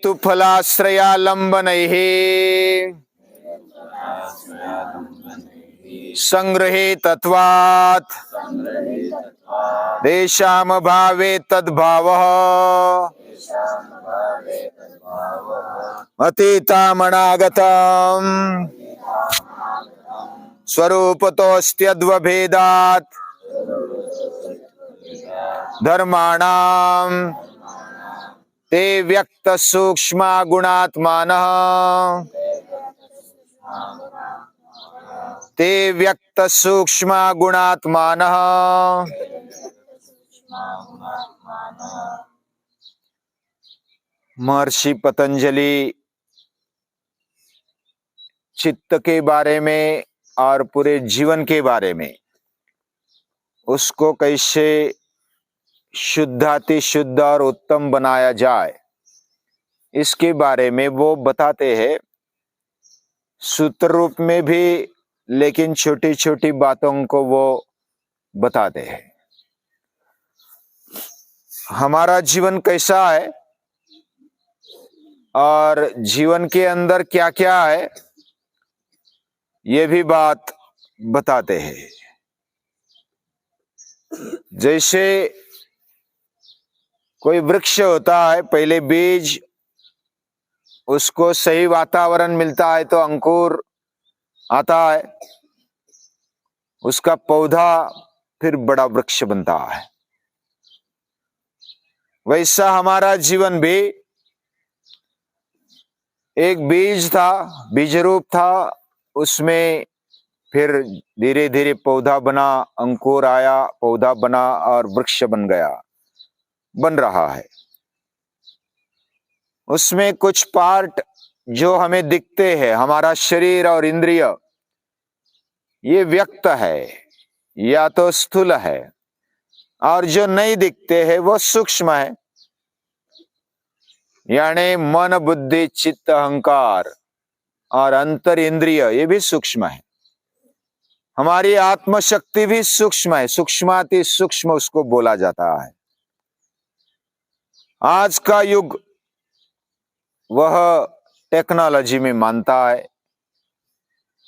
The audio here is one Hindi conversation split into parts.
हेतुफलाश्रयालंबनैः संगृहीतत्वात् देशामभावे तद्भावः अतीतामनागतम् स्वरूपतोऽस्त्यद्वभेदात् धर्माणां ते व्यक्त सूक्ष्मा गुणात्मानः ते व्यक्त सूक्ष्मा गुणात्मानः महर्षि पतंजलि चित्त के बारे में और पूरे जीवन के बारे में उसको कैसे शुद्धाति शुद्ध और उत्तम बनाया जाए इसके बारे में वो बताते हैं सूत्र रूप में भी, लेकिन छोटी छोटी बातों को वो बताते हैं। हमारा जीवन कैसा है और जीवन के अंदर क्या क्या है ये भी बात बताते हैं। जैसे कोई वृक्ष होता है, पहले बीज, उसको सही वातावरण मिलता है तो अंकुर आता है, उसका पौधा फिर बड़ा वृक्ष बनता है। वैसा हमारा जीवन भी एक बीज था, बीज रूप था, उसमें फिर धीरे धीरे पौधा बना, अंकुर आया, पौधा बना और वृक्ष बन गया, बन रहा है। उसमें कुछ पार्ट जो हमें दिखते हैं, हमारा शरीर और इंद्रिय, ये व्यक्त है या तो स्थूल है, और जो नहीं दिखते हैं वो सूक्ष्म है, यानी मन बुद्धि चित्त अहंकार और अंतर इंद्रिय, ये भी सूक्ष्म है। हमारी आत्मशक्ति भी सूक्ष्म है, सूक्ष्माति सूक्ष्म उसको बोला जाता है। आज का युग वह टेक्नोलॉजी में मानता है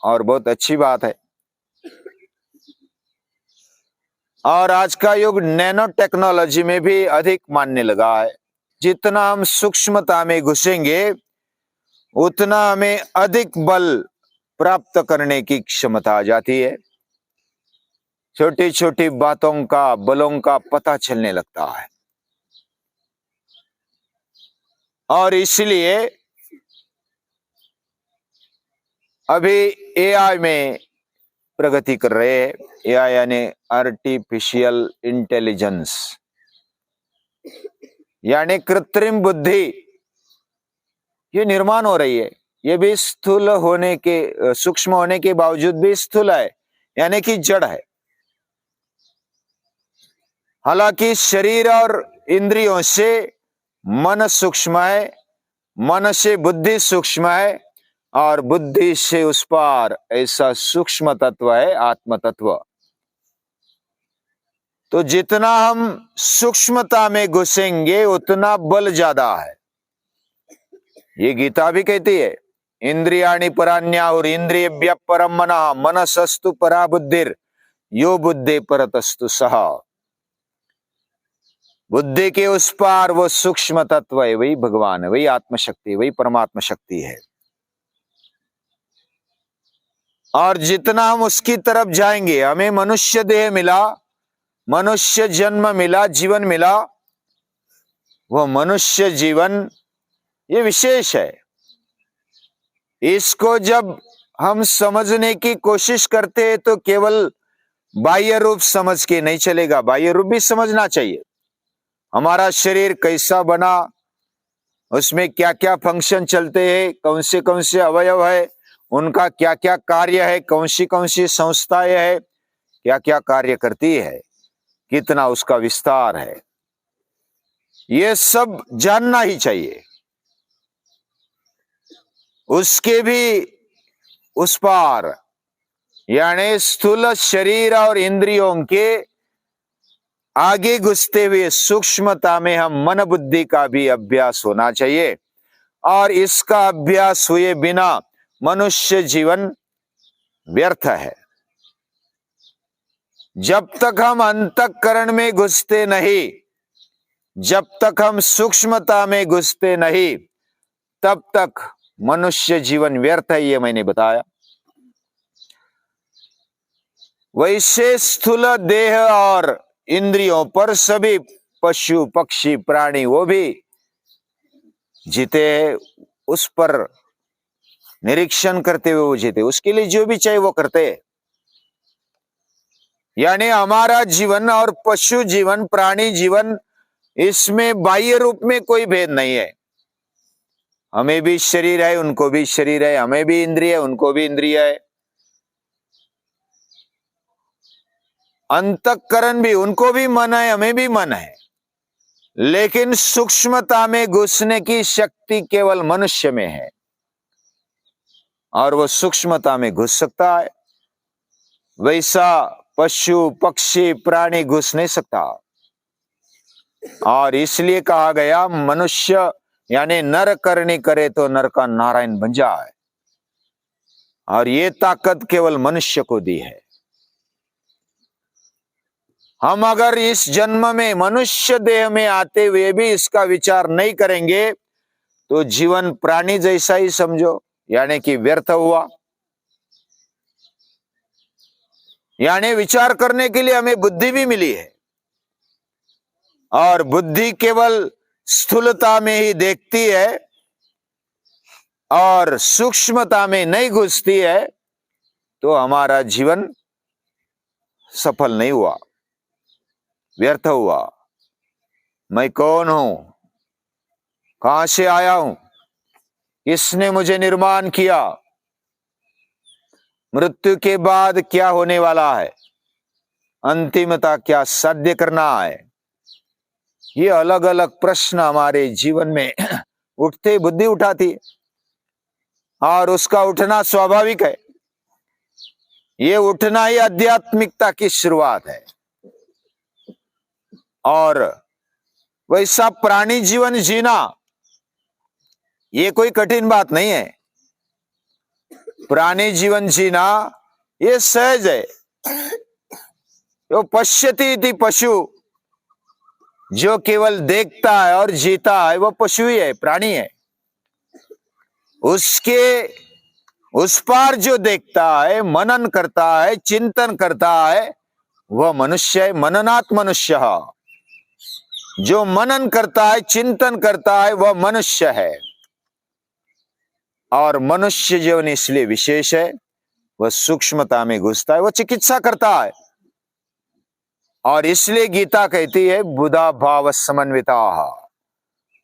और बहुत अच्छी बात है। और आज का युग नैनो टेक्नोलॉजी में भी अधिक मानने लगा है। जितना हम सूक्ष्मता में घुसेंगे उतना हमें अधिक बल प्राप्त करने की क्षमता आ जाती है। छोटी छोटी बातों का, बलों का पता चलने लगता है। और इसलिए अभी एआई में प्रगति कर रहे हैं। एआई यानी आर्टिफिशियल इंटेलिजेंस, यानी कृत्रिम बुद्धि, ये निर्माण हो रही है। ये भी स्थूल होने के, सूक्ष्म होने के बावजूद भी स्थूल है, यानी कि जड़ है। हालांकि शरीर और इंद्रियों से मन सूक्ष्म है, मन से बुद्धि सूक्ष्म है, और बुद्धि से उस पार ऐसा सूक्ष्म तत्व है आत्म तत्व। तो जितना हम सूक्ष्मता में घुसेंगे उतना बल ज्यादा है। ये गीता भी कहती है, इंद्रियाणि पराण्याहुर इंद्रियेभ्यः परम मनः मनसस्तु परा बुद्धिर यो बुद्धि परतस्तु सः। बुद्धि के उस पार वो सूक्ष्म तत्व है, वही भगवान है, वही आत्मशक्ति, वही परमात्मा शक्ति है। और जितना हम उसकी तरफ जाएंगे, हमें मनुष्य देह मिला, मनुष्य जन्म मिला, जीवन मिला, वह मनुष्य जीवन ये विशेष है। इसको जब हम समझने की कोशिश करते हैं तो केवल बाह्य रूप समझ के नहीं चलेगा, बाह्य रूप भी समझना चाहिए। हमारा शरीर कैसा बना, उसमें क्या क्या फंक्शन चलते हैं, कौन से अवयव है, उनका क्या क्या कार्य है, कौन सी संस्थाएं है, क्या क्या कार्य करती है, कितना उसका विस्तार है, ये सब जानना ही चाहिए। उसके भी उस पार, यानी स्थूल शरीर और इंद्रियों के आगे घुसते हुए सूक्ष्मता में हम मन बुद्धि का भी अभ्यास होना चाहिए। और इसका अभ्यास हुए बिना मनुष्य जीवन व्यर्थ है। जब तक हम अंतःकरण में घुसते नहीं, जब तक हम सूक्ष्मता में घुसते नहीं, तब तक मनुष्य जीवन व्यर्थ है, ये मैंने बताया। वैसे स्थूल देह और इंद्रियों पर सभी पशु पक्षी प्राणी वो भी जीते, उस पर निरीक्षण करते हुए वो जीते, उसके लिए जो भी चाहिए वो करते। यानी हमारा जीवन और पशु जीवन, प्राणी जीवन, इसमें बाह्य रूप में कोई भेद नहीं है। हमें भी शरीर है, उनको भी शरीर है, हमें भी इंद्रिय है, उनको भी इंद्रिय है, अंतःकरण भी, उनको भी मन है, हमें भी मन है। लेकिन सूक्ष्मता में घुसने की शक्ति केवल मनुष्य में है, और वो सूक्ष्मता में घुस सकता है, वैसा पशु पक्षी प्राणी घुस नहीं सकता। और इसलिए कहा गया मनुष्य यानी नर करनी करे तो नर का नारायण बन जाए, और ये ताकत केवल मनुष्य को दी है। हम अगर इस जन्म में मनुष्य देह में आते हुए भी इसका विचार नहीं करेंगे तो जीवन प्राणी जैसा ही समझो, यानी कि व्यर्थ हुआ। यानी विचार करने के लिए हमें बुद्धि भी मिली है, और बुद्धि केवल स्थूलता में ही देखती है और सूक्ष्मता में नहीं घुसती है, तो हमारा जीवन सफल नहीं हुआ, व्यर्थ हुआ। मैं कौन हूं, कहां से आया हूं, किसने मुझे निर्माण किया, मृत्यु के बाद क्या होने वाला है, अंतिमता क्या साध्य करना है, ये अलग अलग प्रश्न हमारे जीवन में उठते, बुद्धि उठाती है, और उसका उठना स्वाभाविक है। ये उठना ही आध्यात्मिकता की शुरुआत है। और वैसा प्राणी जीवन जीना ये कोई कठिन बात नहीं है। प्राणी जीवन जीना ये सहज है। जो पश्यति इति पशु, जो केवल देखता है और जीता है वो पशु ही है, प्राणी है। उसके उस पार जो देखता है, मनन करता है, चिंतन करता है, वह मनुष्य है। मननात् मनुष्य, जो मनन करता है, चिंतन करता है, वह मनुष्य है। और मनुष्य जीवन इसलिए विशेष है, वह सूक्ष्मता में घुसता है, वह चिकित्सा करता है। और इसलिए गीता कहती है बुधा भाव समन्विता,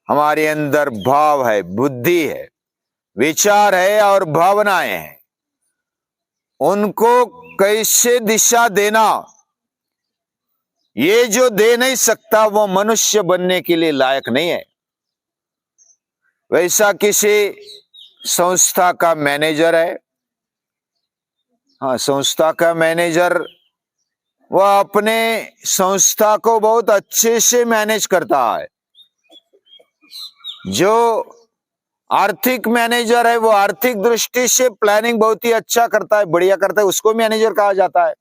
हमारे अंदर भाव है, बुद्धि है, विचार है और भावनाएं हैं। उनको कैसे दिशा देना, ये जो दे नहीं सकता वो मनुष्य बनने के लिए लायक नहीं है। वैसा किसी संस्था का मैनेजर है, हाँ, संस्था का मैनेजर वह अपने संस्था को बहुत अच्छे से मैनेज करता है। जो आर्थिक मैनेजर है वो आर्थिक दृष्टि से प्लानिंग बहुत ही अच्छा करता है, बढ़िया करता है, उसको मैनेजर कहा जाता है।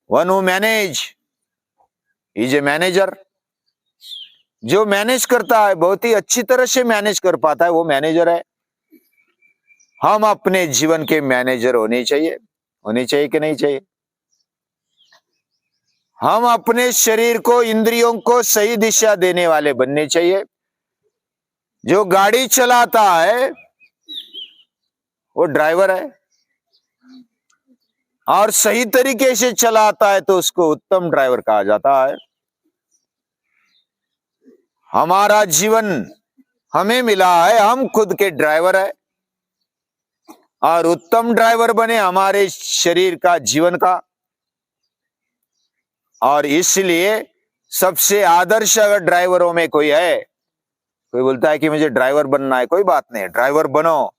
One who manage is a manager. जो मैनेज करता है, बहुत ही अच्छी तरह से मैनेज कर पाता है, वो मैनेजर है। हम अपने जीवन के मैनेजर होने चाहिए कि नहीं चाहिए? हम अपने शरीर को, इंद्रियों को सही दिशा देने वाले बनने चाहिए। जो गाड़ी चलाता है वो ड्राइवर है, और सही तरीके से चलाता है तो उसको उत्तम ड्राइवर कहा जाता है। हमारा जीवन हमें मिला है, हम खुद के ड्राइवर है, और उत्तम ड्राइवर बने हमारे शरीर का, जीवन का। और इसलिए सबसे आदर्श अगर ड्राइवरों में कोई है, कोई बोलता है कि मुझे ड्राइवर बनना है, कोई बात नहीं, ड्राइवर बनो,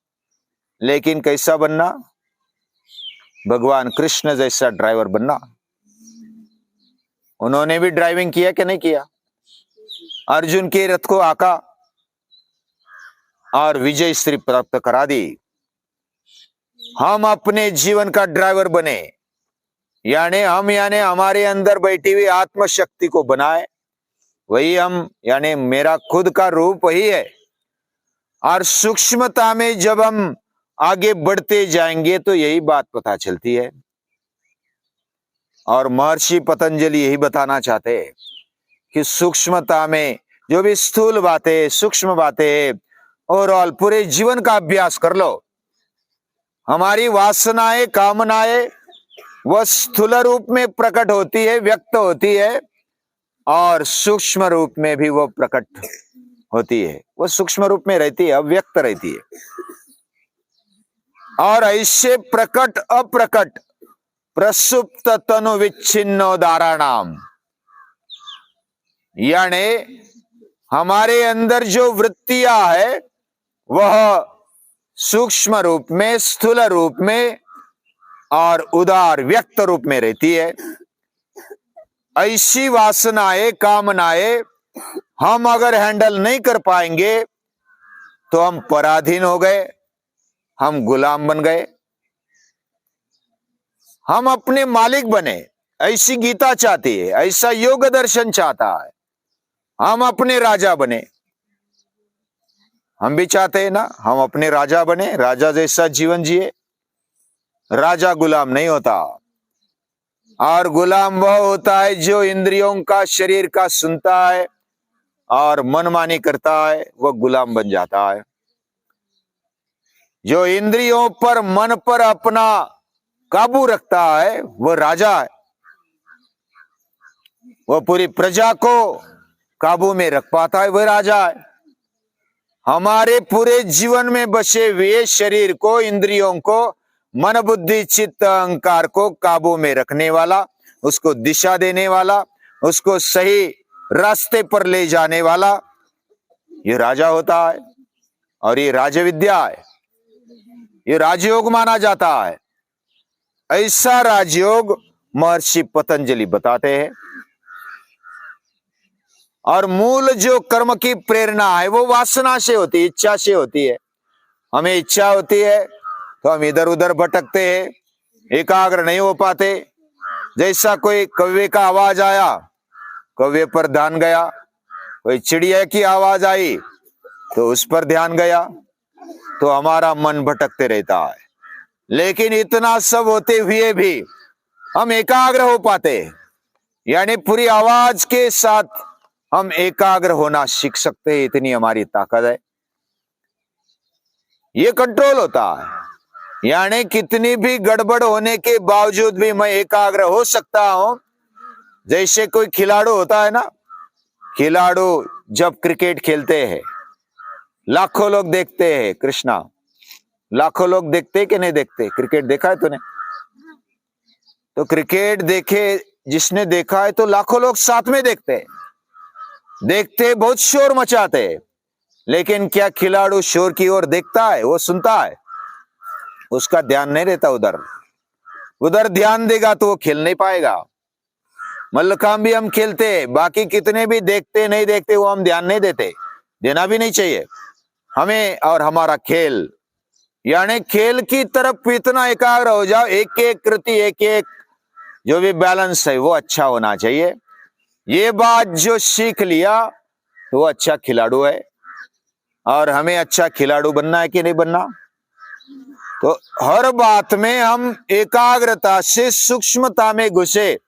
लेकिन कैसा बनना? भगवान कृष्ण जैसा ड्राइवर बनना। उन्होंने भी ड्राइविंग किया कि नहीं किया? अर्जुन के रथ को आका, और विजय श्री प्राप्त करा दी। हम अपने जीवन का ड्राइवर बने, यानी हमारे अंदर बैठी हुई आत्मशक्ति को बनाए, वही हम यानी मेरा खुद का रूप वही है। और सूक्ष्मता में जब हम आगे बढ़ते जाएंगे तो यही बात पता चलती है। और महर्षि पतंजलि यही बताना चाहते हैं कि सूक्ष्मता में जो भी स्थूल बातें, सूक्ष्म बातें, ओवरऑल पूरे जीवन का अभ्यास कर लो। हमारी वासनाएं, कामनाएं वह स्थूल रूप में प्रकट होती है, व्यक्त होती है, और सूक्ष्म रूप में भी वो प्रकट होती है। वो सूक्ष्म रूप में रहती है, अव्यक्त रहती है। और ऐसे प्रकट अप्रकट प्रसुप्त तनु विच्छिन्नोदाराणाम, यानी हमारे अंदर जो वृत्तियां है वह सूक्ष्म रूप में, स्थूल रूप में और उदार व्यक्त रूप में रहती है। ऐसी वासनाएं, कामनाएं हम अगर हैंडल नहीं कर पाएंगे तो हम पराधीन हो गए, हम गुलाम बन गए। हम अपने मालिक बने, ऐसी गीता चाहती है, ऐसा योग दर्शन चाहता है। हम अपने राजा बने, हम भी चाहते हैं ना, हम अपने राजा बने, राजा जैसा जीवन जिए। राजा गुलाम नहीं होता, और गुलाम वह होता है जो इंद्रियों का, शरीर का सुनता है और मनमानी करता है, वह गुलाम बन जाता है। जो इंद्रियों पर, मन पर अपना काबू रखता है वह राजा है। वह पूरी प्रजा को काबू में रख पाता है, वह राजा है। हमारे पूरे जीवन में बसे हुए शरीर को, इंद्रियों को, मन, बुद्धि, चित्त, अहंकार को काबू में रखने वाला, उसको दिशा देने वाला, उसको सही रास्ते पर ले जाने वाला, ये राजा होता है। और ये राजविद्या है, ये राजयोग माना जाता है। ऐसा राजयोग महर्षि पतंजलि बताते हैं। और मूल जो कर्म की प्रेरणा है वो वासना से होती है, इच्छा से होती है। हमें इच्छा होती है तो हम इधर उधर भटकते हैं, एकाग्र नहीं हो पाते। जैसा कोई कौवे का आवाज आया, कौवे पर ध्यान गया, कोई चिड़िया की आवाज आई तो उस पर ध्यान गया, तो हमारा मन भटकते रहता है। लेकिन इतना सब होते हुए भी हम एकाग्र हो पाते, यानी पूरी आवाज के साथ हम एकाग्र होना सीख सकते हैं, इतनी हमारी ताकत है। ये कंट्रोल होता है, यानी कितनी भी गड़बड़ होने के बावजूद भी मैं एकाग्र हो सकता हूं। जैसे कोई खिलाड़ू होता है ना, खिलाड़ू जब क्रिकेट खेलते हैं, लाखों लोग देखते हैं, कृष्णा, लाखों लोग देखते हैं कि नहीं देखते? क्रिकेट देखा है तूने? तो क्रिकेट देखे, जिसने देखा है तो लाखों लोग साथ में देखते हैं, बहुत शोर मचाते हैं। लेकिन क्या खिलाड़ू शोर की ओर देखता है? वो सुनता है, उसका ध्यान नहीं रहता उधर। उधर ध्यान देगा तो वो खेल नहीं पाएगा। मल्लखांब भी हम खेलते हैं, बाकी कितने भी देखते नहीं देखते वो हम ध्यान नहीं देते, देना भी नहीं चाहिए हमें। और हमारा खेल, यानी खेल की तरफ इतना एकाग्र हो जाओ, एक एक कृति, एक एक जो भी बैलेंस है वो अच्छा होना चाहिए। ये बात जो सीख लिया तो वो अच्छा खिलाड़ू है। और हमें अच्छा खिलाड़ू बनना है कि नहीं बनना? तो हर बात में हम एकाग्रता से सूक्ष्मता में घुसे,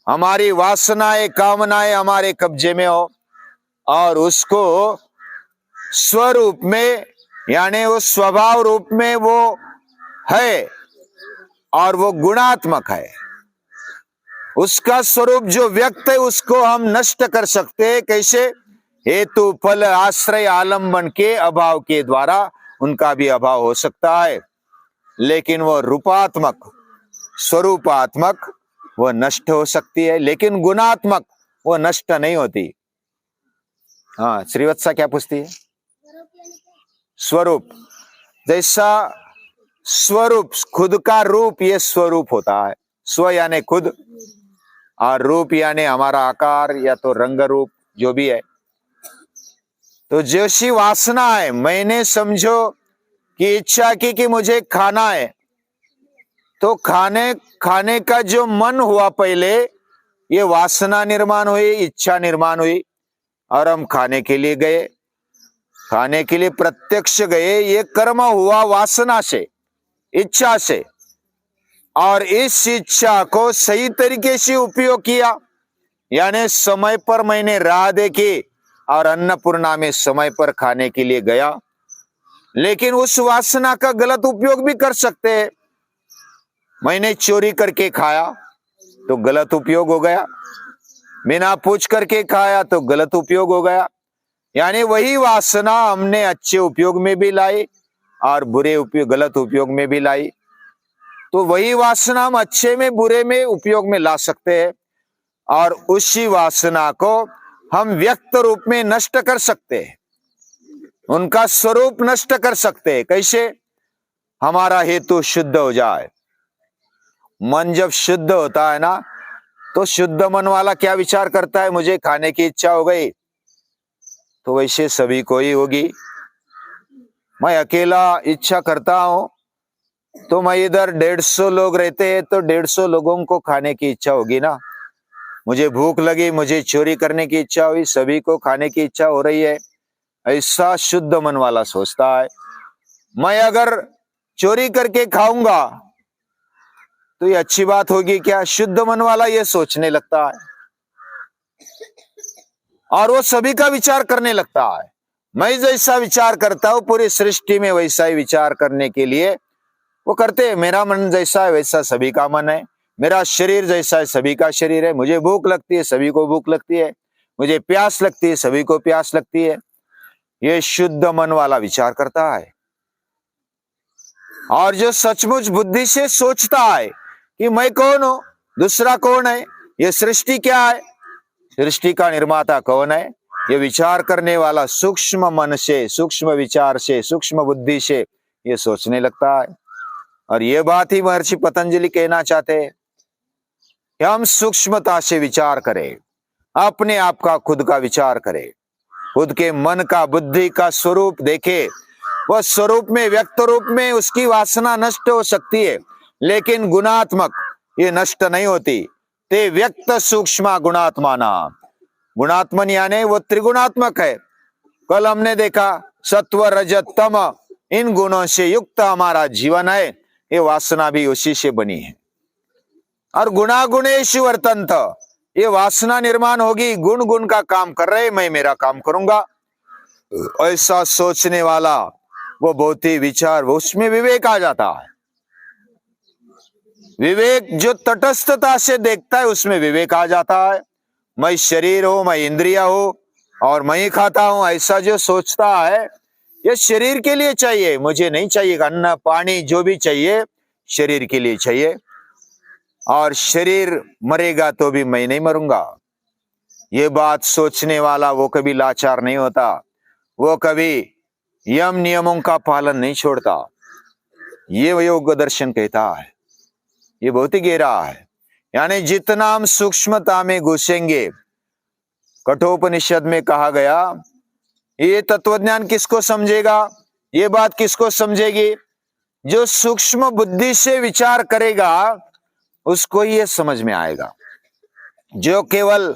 हमारी वासनाएं, कामनाएं हमारे कब्जे में हो, और उसको स्वरूप में, यानी वो स्वभाव रूप में वो है और वो गुणात्मक है। उसका स्वरूप जो व्यक्त है उसको हम नष्ट कर सकते हैं। कैसे? हेतु, फल, आश्रय, आलंबन के अभाव के द्वारा उनका भी अभाव हो सकता है। लेकिन वो रूपात्मक, स्वरूपात्मक वो नष्ट हो सकती है, लेकिन गुणात्मक वो नष्ट नहीं होती। हाँ, श्रीवत्सा क्या पूछती है? स्वरूप, जैसा स्वरूप, खुद का रूप, ये स्वरूप होता है। स्व यानी खुद, और रूप यानी हमारा आकार या तो रंग रूप जो भी है। तो जैसी वासना है, मैंने समझो कि इच्छा की कि मुझे खाना है, तो खाने का जो मन हुआ पहले, ये वासना निर्माण हुई, इच्छा निर्माण हुई, और हम खाने के लिए गए, खाने के लिए प्रत्यक्ष गए। ये कर्म हुआ वासना से, इच्छा से, और इस इच्छा को सही तरीके से उपयोग किया, यानी समय पर मैंने राह देखी और अन्नपूर्णा में समय पर खाने के लिए गया। लेकिन उस वासना का गलत उपयोग भी कर सकते हैं। मैंने चोरी करके खाया तो गलत उपयोग हो गया, बिना पूछ करके खाया तो गलत उपयोग हो गया। यानी वही वासना हमने अच्छे उपयोग में भी लाई और बुरे उपयोग, गलत उपयोग में भी लाई। तो वही वासना हम अच्छे में, बुरे में, उपयोग में ला सकते हैं, और उसी वासना को हम व्यक्त रूप में नष्ट कर सकते हैं, उनका स्वरूप नष्ट कर सकते हैं। कैसे? हमारा हेतु शुद्ध हो जाए। मन जब शुद्ध होता है ना, तो शुद्ध मन वाला क्या विचार करता है? मुझे खाने की इच्छा हो गई, तो वैसे सभी को ही होगी। मैं अकेला इच्छा करता हूं, तो मैं इधर 150 लोग रहते हैं, तो 150 लोगों को खाने की इच्छा होगी ना। मुझे भूख लगी, मुझे चोरी करने की इच्छा हुई, सभी को खाने की इच्छा हो रही है, ऐसा शुद्ध मन वाला सोचता है। मैं अगर चोरी करके खाऊंगा तो ये अच्छी बात होगी क्या? शुद्ध मन वाला ये सोचने लगता है, और वो सभी का विचार करने लगता है। मैं जैसा विचार करता हूं, पूरी सृष्टि में वैसा ही विचार करने के लिए वो करते हैं। मेरा मन जैसा है वैसा सभी का मन है, मेरा शरीर जैसा है सभी का शरीर है, मुझे भूख लगती है सभी को भूख लगती है, मुझे प्यास लगती है सभी को प्यास लगती है। ये शुद्ध मन वाला विचार करता है। और जो सचमुच बुद्धि से सोचता है कि मैं कौन हूं, दूसरा कौन है, ये सृष्टि क्या है, सृष्टि का निर्माता कौन है, ये विचार करने वाला सूक्ष्म मन से, सूक्ष्म विचार से, सूक्ष्म बुद्धि से ये सोचने लगता है। और ये बात ही महर्षि पतंजलि कहना चाहते हैं कि हम सूक्ष्मता से विचार करें, अपने आप का, खुद का विचार करें, खुद के मन का, बुद्धि का स्वरूप देखे। वह स्वरूप में, व्यक्त रूप में उसकी वासना नष्ट हो सकती है, लेकिन गुणात्मक ये नष्ट नहीं होती। ते व्यक्त सूक्ष्म गुणात्माना, गुणात्मन यानी वो त्रिगुणात्मक है। कल हमने देखा सत्व रजत तम, इन गुणों से युक्त हमारा जीवन है, ये वासना भी उसी से बनी है। और गुणागुणेषु वर्तन्त, ये वासना निर्माण होगी, गुण गुण का काम कर रहे, मैं मेरा काम करूंगा, ऐसा सोचने वाला वो बहुत ही विचार, उसमें विवेक आ जाता है। विवेक जो तटस्थता से देखता है उसमें विवेक आ जाता है। मैं शरीर हूं, मैं इंद्रिया हूं और मैं ही खाता हूं, ऐसा जो सोचता है, ये शरीर के लिए चाहिए, मुझे नहीं चाहिए। अन्न पानी जो भी चाहिए शरीर के लिए चाहिए, और शरीर मरेगा तो भी मैं नहीं मरूंगा। ये बात सोचने वाला वो कभी लाचार नहीं होता, वो कभी यम नियमों का पालन नहीं छोड़ता। ये योग दर्शन कहता है, ये बहुत ही गहरा है। यानी जितना हम सूक्ष्मता में घुसेंगे, कठोपनिषद में कहा गया, ये तत्वज्ञान किसको समझेगा, ये बात किसको समझेगी? जो सूक्ष्म बुद्धि से विचार करेगा उसको ये समझ में आएगा। जो केवल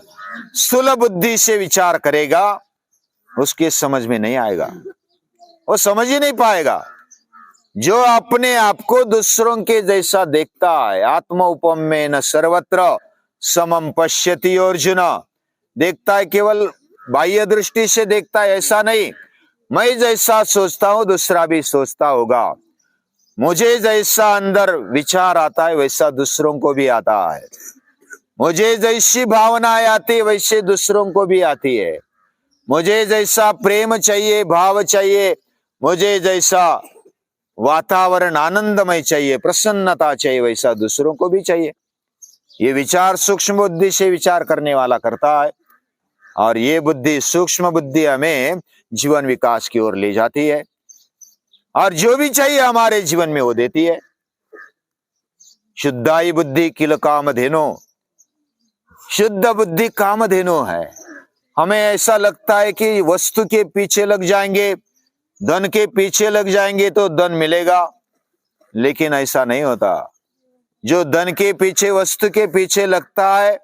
स्थूल बुद्धि से विचार करेगा उसके समझ में नहीं आएगा, वो समझ ही नहीं पाएगा। जो अपने आप को दूसरों के जैसा देखता है, आत्म उपमेन सर्वत्र समम पश्यति अर्जुन, देखता है, केवल बाह्य दृष्टि से देखता है, ऐसा नहीं। मैं जैसा सोचता हूं दूसरा भी सोचता होगा, मुझे जैसा अंदर विचार आता है वैसा दूसरों को भी आता है, मुझे जैसी भावनाएं आती है वैसे दूसरों को भी आती है, मुझे जैसा प्रेम चाहिए, भाव चाहिए, मुझे जैसा वातावरण आनंदमय चाहिए, प्रसन्नता चाहिए, वैसा दूसरों को भी चाहिए। ये विचार सूक्ष्म बुद्धि से विचार करने वाला करता है, और ये बुद्धि, सूक्ष्म बुद्धि हमें जीवन विकास की ओर ले जाती है, और जो भी चाहिए हमारे जीवन में वो देती है। शुद्धाई बुद्धि किल कामधेनु, शुद्ध बुद्धि कामधेनु है। हमें ऐसा लगता है कि वस्तु के पीछे लग जाएंगे, धन के पीछे लग जाएंगे तो धन मिलेगा, लेकिन ऐसा नहीं होता। जो धन के पीछे, वस्तु के पीछे लगता है,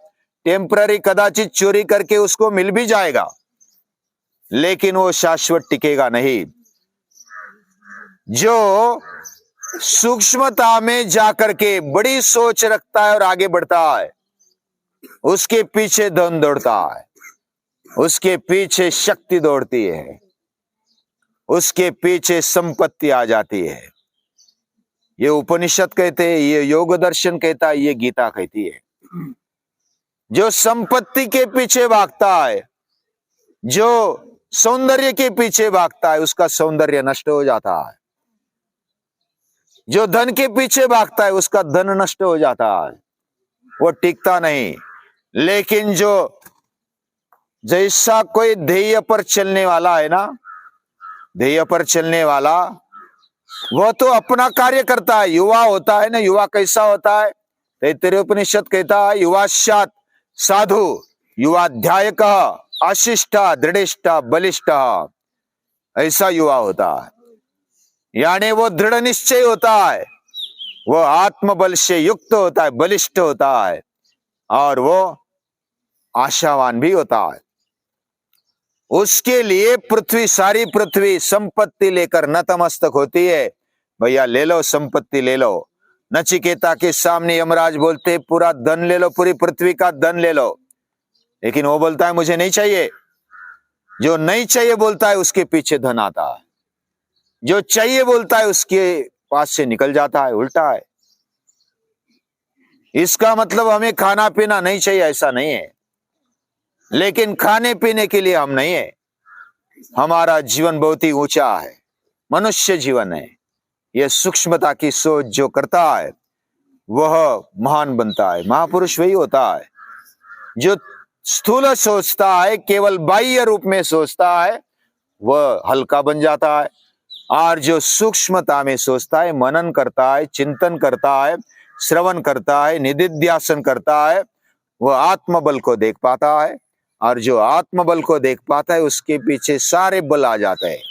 टेम्पररी कदाचित चोरी करके उसको मिल भी जाएगा, लेकिन वो शाश्वत टिकेगा नहीं। जो सूक्ष्मता में जाकर के बड़ी सोच रखता है और आगे बढ़ता है, उसके पीछे धन दौड़ता है, उसके पीछे शक्ति दौड़ती है, उसके पीछे संपत्ति आ जाती है। ये उपनिषद कहते हैं, ये योग दर्शन कहता है, ये गीता कहती है। जो संपत्ति के पीछे भागता है, जो सौंदर्य के पीछे भागता है, उसका सौंदर्य नष्ट हो जाता है। जो धन के पीछे भागता है, उसका धन नष्ट हो जाता है, वो टिकता नहीं। लेकिन जो जैसा कोई ध्येय पर चलने वाला है ना, ध्येय पर चलने वाला, वह तो अपना कार्य करता है। युवा होता है ना, युवा कैसा होता है? तैत्तरीय उपनिषद कहता है, युवाश्चात् साधु युवाध्यायकः आशिष्टा दृढ़िष्ठा बलिष्ठा। ऐसा युवा होता है, यानी वो दृढ़ निश्चय होता है, वो आत्मबल से युक्त होता है, बलिष्ठ होता है, और वो आशावान भी होता है। उसके लिए पृथ्वी, सारी पृथ्वी संपत्ति लेकर नतमस्तक होती है। भैया ले लो, संपत्ति ले लो। नचिकेता के सामने यमराज बोलते, पूरा धन ले लो, पूरी पृथ्वी का धन ले लो, लेकिन वो बोलता है मुझे नहीं चाहिए। जो नहीं चाहिए बोलता है, उसके पीछे धन आता है। जो चाहिए बोलता है, उसके पास से निकल जाता है। उल्टा है। इसका मतलब हमें खाना पीना नहीं चाहिए, ऐसा नहीं है, लेकिन खाने पीने के लिए हम नहीं है। हमारा जीवन बहुत ही ऊंचा है, मनुष्य जीवन है। यह सूक्ष्मता की सोच जो करता है, वह महान बनता है। महापुरुष वही होता है जो स्थूल सोचता है, केवल बाह्य रूप में सोचता है, वह हल्का बन जाता है। और जो सूक्ष्मता में सोचता है, मनन करता है, चिंतन करता है, श्रवण करता है, निधिध्यासन करता है, वह आत्मबल को देख पाता है। और जो आत्मबल को देख पाता है, उसके पीछे सारे बल आ जाते हैं।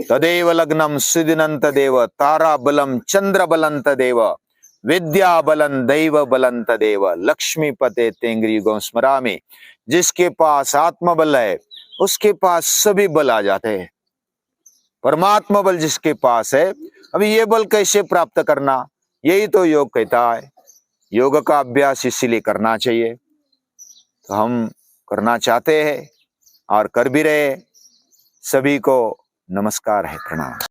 तदेव लग्नम सुदिनंत देव तारा बलम चंद्र बलंत देव विद्या बलन दैव बलंत देव लक्ष्मी पते तेंगरी गौ स्मरामि। जिसके पास आत्मबल है, उसके पास सभी बल आ जाते हैं। परमात्मा बल जिसके पास है, अभी ये बल कैसे प्राप्त करना, यही तो योग कहता है। योग का अभ्यास इसीलिए करना चाहिए। तो हम करना चाहते हैं और कर भी रहे। सभी को नमस्कार है, प्रणाम।